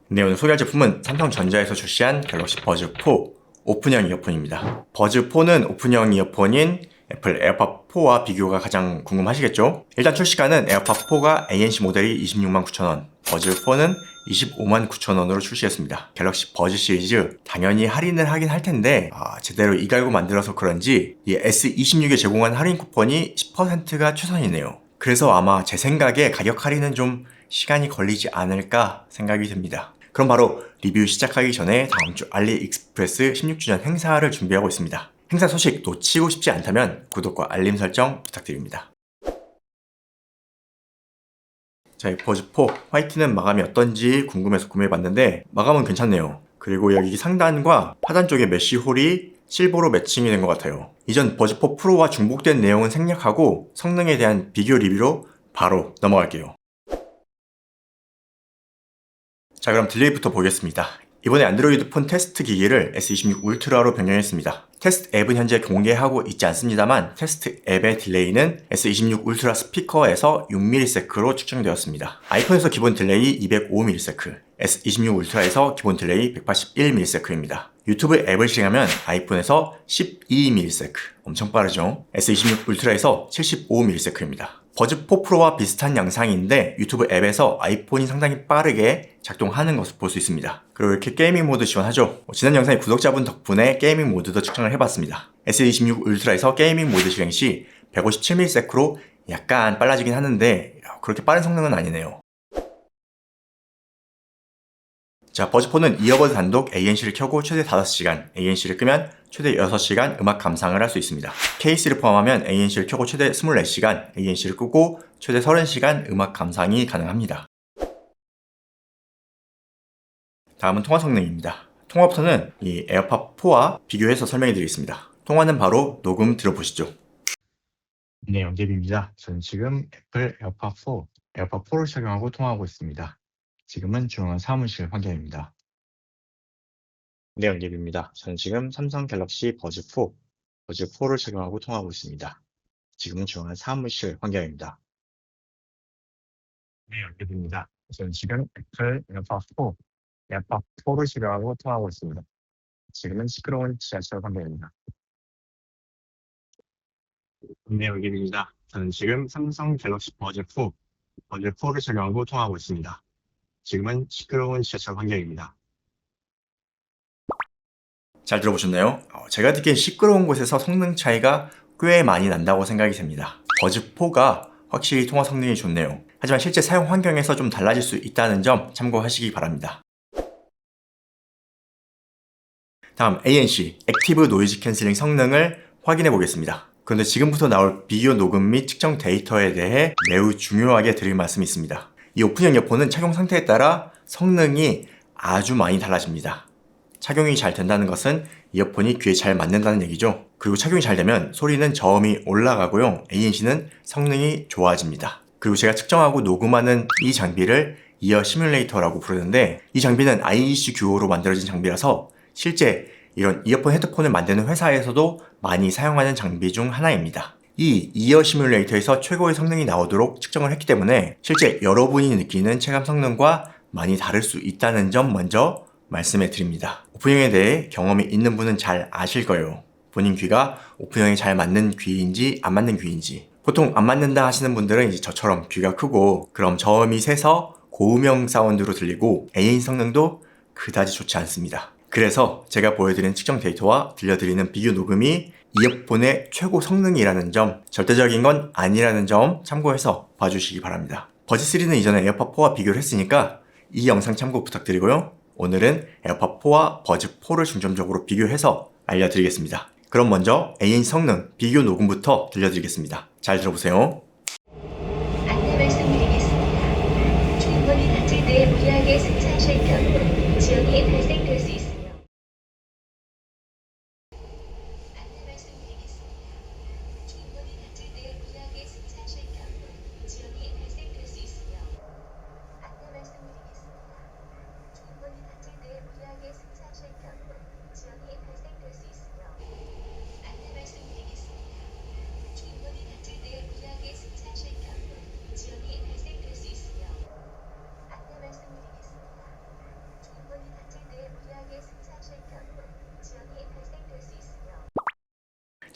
네, 오늘 소개할 제품은 삼성전자에서 출시한 갤럭시 버즈 4 오픈형 이어폰입니다. 버즈 4는 오픈형 이어폰인 애플 에어팟 4와 비교가 가장 궁금하시겠죠? 일단 출시가는 에어팟 4가 ANC 모델이 269,000원, 버즈 4는 259,000원으로 출시했습니다. 갤럭시 버즈 시리즈 당연히 할인을 하긴 할 텐데 제대로 이갈고 만들어서 그런지 이 S26에 제공한 할인 쿠폰이 10%가 최선이네요. 그래서 아마 제 생각에 가격 할인은 좀 시간이 걸리지 않을까 생각이 듭니다. 그럼 바로 리뷰 시작하기 전에 다음 주 알리익스프레스 16주년 행사를 준비하고 있습니다. 행사 소식 놓치고 싶지 않다면 구독과 알림 설정 부탁드립니다. 자, 이 버즈 4 화이트는 마감이 어떤지 궁금해서 구매해봤는데 마감은 괜찮네요. 그리고 여기 상단과 하단 쪽에 메쉬 홀이 실버로 매칭이 된 것 같아요. 이전 버즈 4 프로와 중복된 내용은 생략하고 성능에 대한 비교 리뷰로 바로 넘어갈게요. 자, 그럼 딜레이부터 보겠습니다. 이번에 안드로이드 폰 테스트 기기를 S26 울트라로 변경했습니다. 테스트 앱은 현재 공개하고 있지 않습니다만 테스트 앱의 딜레이는 S26 울트라 스피커에서 6ms로 측정되었습니다. 아이폰에서 기본 딜레이 205ms, S26 울트라에서 기본 딜레이 181ms입니다. 유튜브 앱을 실행하면 아이폰에서 12ms, 엄청 빠르죠? S26 울트라에서 75ms입니다. 버즈 4 프로와 비슷한 양상인데 유튜브 앱에서 아이폰이 상당히 빠르게 작동하는 것을 볼 수 있습니다. 그리고 이렇게 게이밍 모드 지원하죠. 지난 영상에 구독자분 덕분에 게이밍 모드도 측정을 해봤습니다. S26 울트라에서 게이밍 모드 실행 시 157ms로 약간 빨라지긴 하는데 그렇게 빠른 성능은 아니네요. 자, 버즈 4는 이어버드 단독 ANC를 켜고 최대 5시간, ANC를 끄면 최대 6시간 음악 감상을 할 수 있습니다. 케이스를 포함하면 ANC를 켜고 최대 24시간, ANC를 끄고 최대 30시간 음악 감상이 가능합니다. 다음은 통화 성능입니다. 통화부터는 이 에어팟 4와 비교해서 설명해 드리겠습니다. 통화는 바로 녹음 들어보시죠. 네, 영재빈입니다. 저는 지금 애플 에어팟 4를 착용하고 통화하고 있습니다. 지금은 조용한 사무실 환경입니다. 네, 영재빈입니다. 저는 지금 삼성 갤럭시 버즈 4를 착용하고 통화하고 있습니다. 지금은 조용한 사무실 환경입니다. 네, 영재빈입니다. 저는 지금 애플 에어팟 4를 착용하고 통화하고 있습니다. 지금은 시끄러운 지하철 환경입니다. 네, 영재빈입니다. 저는 지금 삼성 갤럭시 버즈 4를 착용하고 통화하고 있습니다. 지금은 시끄러운 지하철 환경입니다. 잘 들어보셨나요? 제가 듣기엔 시끄러운 곳에서 성능 차이가 꽤 많이 난다고 생각이 됩니다. 버즈 4가 확실히 통화 성능이 좋네요. 하지만 실제 사용 환경에서 좀 달라질 수 있다는 점 참고하시기 바랍니다. 다음 ANC, 액티브 노이즈 캔슬링 성능을 확인해 보겠습니다. 그런데 지금부터 나올 비교 녹음 및 측정 데이터에 대해 매우 중요하게 드릴 말씀이 있습니다. 이 오픈형 이어폰은 착용 상태에 따라 성능이 아주 많이 달라집니다. 착용이 잘 된다는 것은 이어폰이 귀에 잘 맞는다는 얘기죠. 그리고 착용이 잘 되면 소리는 저음이 올라가고요. ANC는 성능이 좋아집니다. 그리고 제가 측정하고 녹음하는 이 장비를 이어 시뮬레이터라고 부르는데 이 장비는 IEC 규호로 만들어진 장비라서 실제 이런 이어폰 헤드폰을 만드는 회사에서도 많이 사용하는 장비 중 하나입니다. 이 이어 시뮬레이터에서 최고의 성능이 나오도록 측정을 했기 때문에 실제 여러분이 느끼는 체감 성능과 많이 다를 수 있다는 점 먼저 말씀해 드립니다. 오픈형에 대해 경험이 있는 분은 잘 아실 거예요. 본인 귀가 오픈형에 잘 맞는 귀인지 안 맞는 귀인지. 보통 안 맞는다 하시는 분들은 이제 저처럼 귀가 크고 그럼 저음이 세서 고음형 사운드로 들리고 ANC 성능도 그다지 좋지 않습니다. 그래서 제가 보여드린 측정 데이터와 들려드리는 비교 녹음이 이어폰의 최고 성능이라는 점, 절대적인 건 아니라는 점 참고해서 봐주시기 바랍니다. 버즈3는 이전에 에어팟 4와 비교를 했으니까 이 영상 참고 부탁드리고요. 오늘은 에어팟 4와 버즈 4를 중점적으로 비교해서 알려드리겠습니다. 그럼 먼저 ANC 성능 비교 녹음부터 들려드리겠습니다. 잘 들어보세요. 안내 말씀드리겠습니다. 주인분이 다칠 때 무리하게 승차하실 경우 지연이 발생될 수 있으며 안내 말씀드리겠습니다. 주인분이 다칠 때 무리하게 승차하실 경우 지연이 발생될 수 있으며 안내 말씀드리겠습니다. 주인분이 다칠 때 무리하게 승차하실 경우 지연이 발생될 수 있으며 안내 말씀드리겠습니다. 주인분이 다칠 때 무리하게 승차하실 경우 지연이 발생될 수 있으며 안내 말씀드리겠습니다.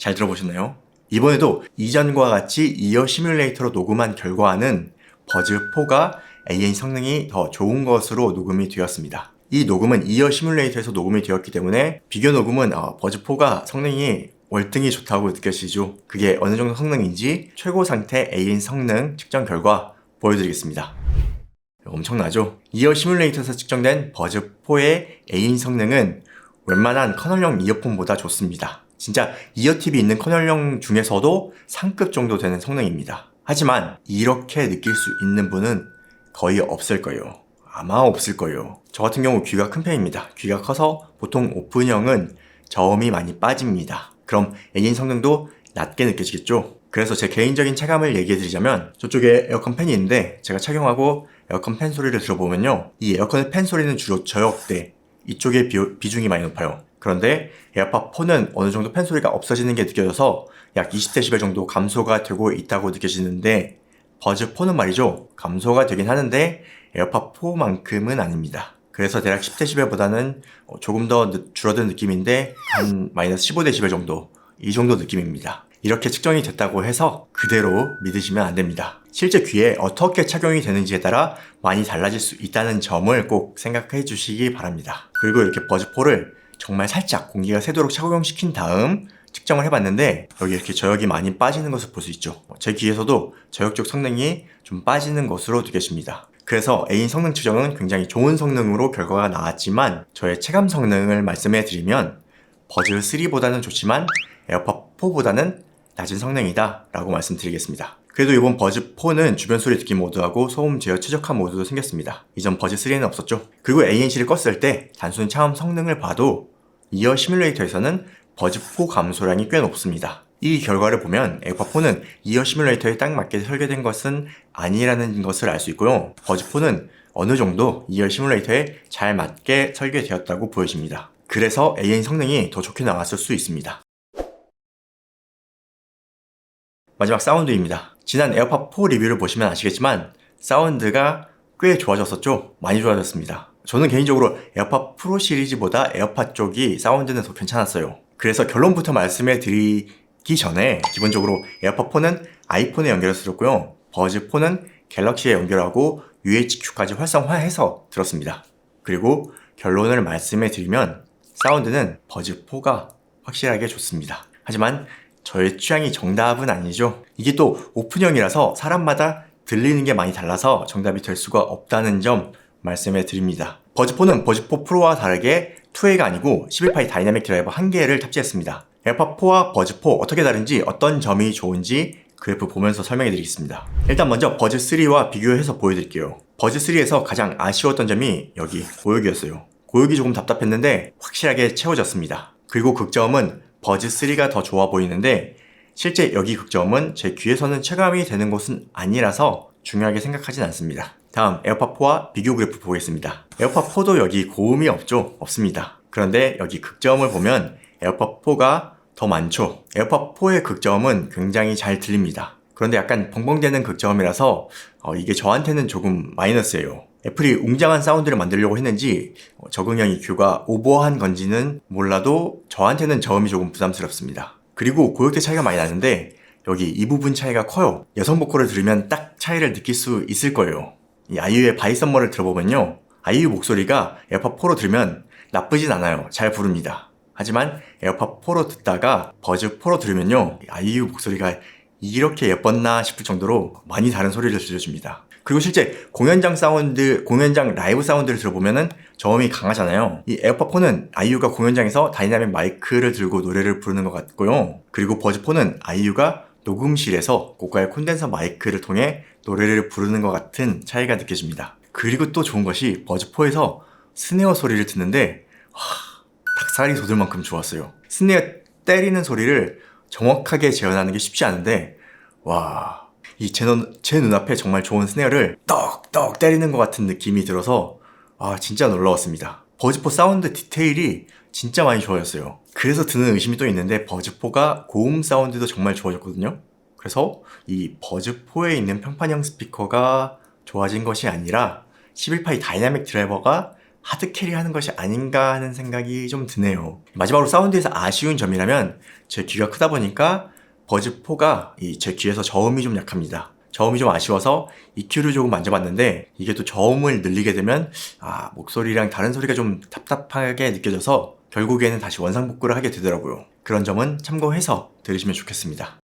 잘 들어보셨나요? 이번에도 이전과 같이 이어 시뮬레이터로 녹음한 결과는 버즈4가 AN 성능이 더 좋은 것으로 녹음이 되었습니다. 이 녹음은 이어 시뮬레이터에서 녹음이 되었기 때문에 비교 녹음은 버즈4가 성능이 월등히 좋다고 느껴지죠. 그게 어느 정도 성능인지 최고 상태 AN 성능 측정 결과 보여드리겠습니다. 엄청나죠? 이어 시뮬레이터에서 측정된 버즈4의 AN 성능은 웬만한 커널형 이어폰보다 좋습니다. 진짜 이어 팁이 있는 커널형 중에서도 상급 정도 되는 성능입니다. 하지만 이렇게 느낄 수 있는 분은 거의 없을 거예요. 아마 없을 거예요. 저 같은 경우 귀가 큰 편입니다. 귀가 커서 보통 오픈형은 저음이 많이 빠집니다. 그럼 AN 성능도 낮게 느껴지겠죠? 그래서 제 개인적인 체감을 얘기해 드리자면 저쪽에 에어컨 팬이 있는데 제가 착용하고 에어컨 팬 소리를 들어보면요, 이 에어컨의 팬 소리는 주로 저역대 이쪽에 비중이 많이 높아요. 그런데 에어팟 4는 어느 정도 팬 소리가 없어지는 게 느껴져서 약 20dB 정도 감소가 되고 있다고 느껴지는데 버즈 4는 말이죠, 감소가 되긴 하는데 에어팟 4만큼은 아닙니다. 그래서 대략 10dB보다는 조금 더 줄어든 느낌인데 한 마이너스 15dB 정도, 이 정도 느낌입니다. 이렇게 측정이 됐다고 해서 그대로 믿으시면 안 됩니다. 실제 귀에 어떻게 착용이 되는지에 따라 많이 달라질 수 있다는 점을 꼭 생각해 주시기 바랍니다. 그리고 이렇게 버즈4를 정말 살짝 공기가 새도록 착용시킨 다음 측정을 해봤는데 여기 이렇게 저역이 많이 빠지는 것을 볼 수 있죠. 제 귀에서도 저역 쪽 성능이 좀 빠지는 것으로 느껴집니다. 그래서 AN 성능 측정은 굉장히 좋은 성능으로 결과가 나왔지만 저의 체감 성능을 말씀해 드리면 버즈3보다는 좋지만 에어팟 4보다는 낮은 성능이다 라고 말씀드리겠습니다. 그래도 이번 버즈4는 주변 소리 듣기 모드하고 소음 제어 최적화 모드도 생겼습니다. 이전 버즈3에는 없었죠. 그리고 ANC를 껐을 때 단순 차음 성능을 봐도 이어 시뮬레이터에서는 버즈4 감소량이 꽤 높습니다. 이 결과를 보면 에어팟4는 이어 시뮬레이터에 딱 맞게 설계된 것은 아니라는 것을 알 수 있고요. 버즈4는 어느 정도 이어 시뮬레이터에 잘 맞게 설계되었다고 보여집니다. 그래서 AN 성능이 더 좋게 나왔을 수 있습니다. 마지막 사운드입니다. 지난 에어팟 4 리뷰를 보시면 아시겠지만 사운드가 꽤 좋아졌었죠? 많이 좋아졌습니다. 저는 개인적으로 에어팟 프로 시리즈보다 에어팟 쪽이 사운드는 더 괜찮았어요. 그래서 결론부터 말씀해 드리기 전에 기본적으로 에어팟 4는 아이폰에 연결해서 버즈4는 갤럭시에 연결하고 UHQ까지 활성화해서 들었습니다. 그리고 결론을 말씀해 드리면 사운드는 버즈4가 확실하게 좋습니다. 하지만 저의 취향이 정답은 아니죠. 이게 또 오픈형이라서 사람마다 들리는 게 많이 달라서 정답이 될 수가 없다는 점 말씀해 드립니다. 버즈4는 버즈4 프로와 다르게 2A가 아니고 11파이 다이나믹 드라이버 1개를 탑재했습니다. 에어팟 4와 버즈4 어떻게 다른지 어떤 점이 좋은지 그래프 보면서 설명해 드리겠습니다. 일단 먼저 버즈3와 비교해서 보여드릴게요. 버즈3에서 가장 아쉬웠던 점이 여기 고역이었어요. 고역이 조금 답답했는데 확실하게 채워졌습니다. 그리고 극점은 버즈3가 더 좋아 보이는데 실제 여기 극점은 제 귀에서는 체감이 되는 것은 아니라서 중요하게 생각하진 않습니다. 다음 에어팟4와 비교 그래프 보겠습니다. 에어팟4도 여기 고음이 없습니다. 그런데 여기 극점을 보면 에어팟4가 더 많죠. 에어팟4의 극점은 굉장히 잘 들립니다. 그런데 약간 벙벙대는 극점이라서 이게 저한테는 조금 마이너스예요. 애플이 웅장한 사운드를 만들려고 했는지 적응형 EQ가 오버한 건지는 몰라도 저한테는 저음이 조금 부담스럽습니다. 그리고 고역대 차이가 많이 나는데 여기 이 부분 차이가 커요. 여성 보컬을 들으면 딱 차이를 느낄 수 있을 거예요. 이 아이유의 바이 썸머를 들어보면요, 아이유 목소리가 에어팟 4로 들으면 나쁘진 않아요. 잘 부릅니다. 하지만 에어팟 4로 듣다가 버즈 4로 들으면요, 아이유 목소리가 이렇게 예뻤나 싶을 정도로 많이 다른 소리를 들려줍니다. 그리고 실제 공연장 라이브 사운드를 들어보면은 저음이 강하잖아요. 이 에어팟 4는 아이유가 공연장에서 다이나믹 마이크를 들고 노래를 부르는 것 같고요. 그리고 버즈 4는 아이유가 녹음실에서 고가의 콘덴서 마이크를 통해 노래를 부르는 것 같은 차이가 느껴집니다. 그리고 또 좋은 것이 버즈 4에서 스네어 소리를 듣는데 닭살이 돋을 만큼 좋았어요. 스네어 때리는 소리를 정확하게 재현하는 게 쉽지 않은데 제 눈앞에 정말 좋은 스네어를 떡떡 때리는 것 같은 느낌이 들어서 진짜 놀라웠습니다. 버즈4 사운드 디테일이 진짜 많이 좋아졌어요. 그래서 드는 의심이 또 있는데 버즈4가 고음 사운드도 정말 좋아졌거든요. 그래서 이 버즈4에 있는 평판형 스피커가 좋아진 것이 아니라 11파이 다이나믹 드라이버가 하드캐리 하는 것이 아닌가 하는 생각이 좀 드네요. 마지막으로 사운드에서 아쉬운 점이라면 제 귀가 크다 보니까 버즈4가 제 귀에서 저음이 좀 약합니다. 저음이 좀 아쉬워서 EQ를 조금 만져봤는데 이게 또 저음을 늘리게 되면 목소리랑 다른 소리가 좀 답답하게 느껴져서 결국에는 다시 원상복구를 하게 되더라고요. 그런 점은 참고해서 들으시면 좋겠습니다.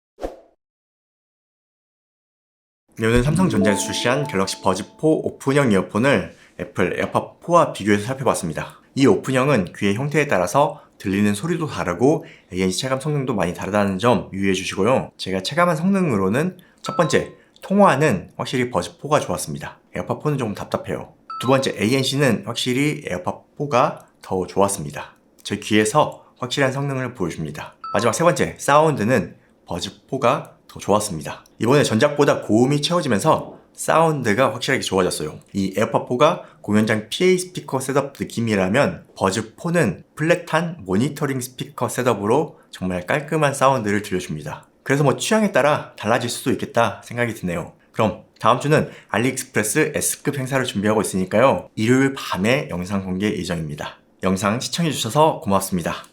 네, 오늘 삼성전자에서 출시한 갤럭시 버즈4 오픈형 이어폰을 애플 에어팟 4와 비교해서 살펴봤습니다. 이 오픈형은 귀의 형태에 따라서 들리는 소리도 다르고 ANC 체감 성능도 많이 다르다는 점 유의해 주시고요. 제가 체감한 성능으로는 첫 번째, 통화는 확실히 버즈4가 좋았습니다. 에어팟 4는 조금 답답해요. 두 번째, ANC는 확실히 에어팟 4가 더 좋았습니다. 제 귀에서 확실한 성능을 보여줍니다. 마지막 세 번째, 사운드는 버즈4가 더 좋았습니다. 이번에 전작보다 고음이 채워지면서 사운드가 확실하게 좋아졌어요. 이 에어팟 4가 공연장 PA 스피커 셋업 느낌이라면 버즈4는 플랫한 모니터링 스피커 셋업으로 정말 깔끔한 사운드를 들려줍니다. 그래서 취향에 따라 달라질 수도 있겠다 생각이 드네요. 그럼 다음 주는 알리익스프레스 S급 행사를 준비하고 있으니까요. 일요일 밤에 영상 공개 예정입니다. 영상 시청해주셔서 고맙습니다.